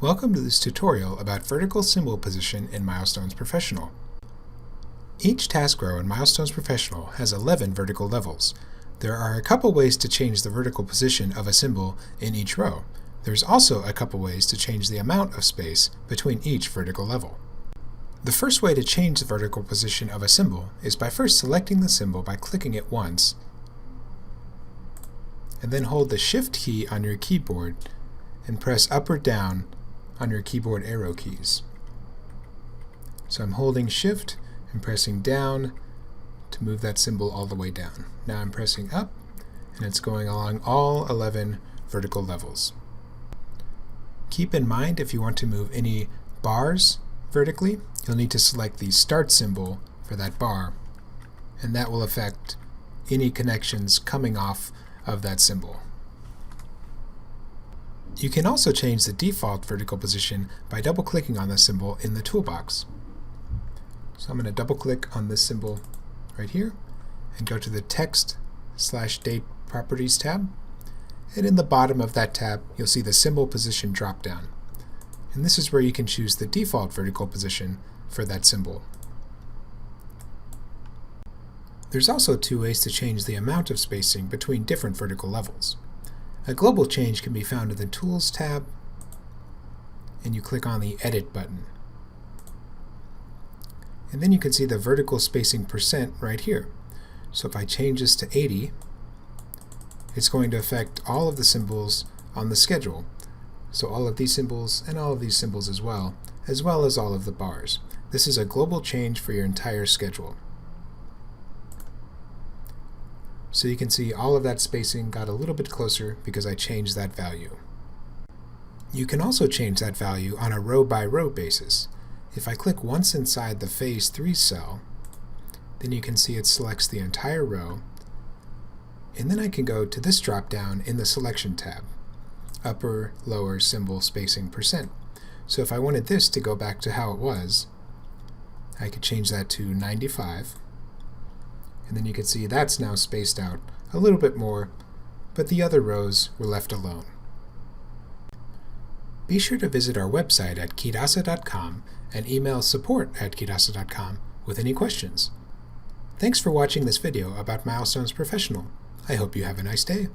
Welcome to this tutorial about vertical symbol position in Milestones Professional. Each task row in Milestones Professional has 11 vertical levels. There are a couple ways to change the vertical position of a symbol in each row. There's also a couple ways to change the amount of space between each vertical level. The first way to change the vertical position of a symbol is by first selecting the symbol by clicking it once, and then hold the Shift key on your keyboard and press up or down on your keyboard arrow keys. So I'm holding Shift and pressing down to move that symbol all the way down. Now I'm pressing up and it's going along all 11 vertical levels. Keep in mind, if you want to move any bars vertically, you'll need to select the start symbol for that bar, and that will affect any connections coming off of that symbol. You can also change the default vertical position by double-clicking on the symbol in the toolbox. So I'm going to double-click on this symbol right here and go to the Text/Date Properties tab. And in the bottom of that tab, you'll see the symbol position drop-down. And this is where you can choose the default vertical position for that symbol. There's also two ways to change the amount of spacing between different vertical levels. A global change can be found in the Tools tab, and you click on the Edit button. And then you can see the vertical spacing percent right here. So if I change this to 80, it's going to affect all of the symbols on the schedule. So all of these symbols and all of these symbols as well as all of the bars. This is a global change for your entire schedule. So you can see all of that spacing got a little bit closer because I changed that value. You can also change that value on a row-by-row basis. If I click once inside the Phase 3 cell, then you can see it selects the entire row, and then I can go to this drop-down in the Selection tab, Upper, Lower Symbol Spacing Percent. So if I wanted this to go back to how it was, I could change that to 95. And then you can see that's now spaced out a little bit more, but the other rows were left alone. Be sure to visit our website at kidasa.com and email support@kidasa.com with any questions. Thanks for watching this video about Milestones Professional. I hope you have a nice day.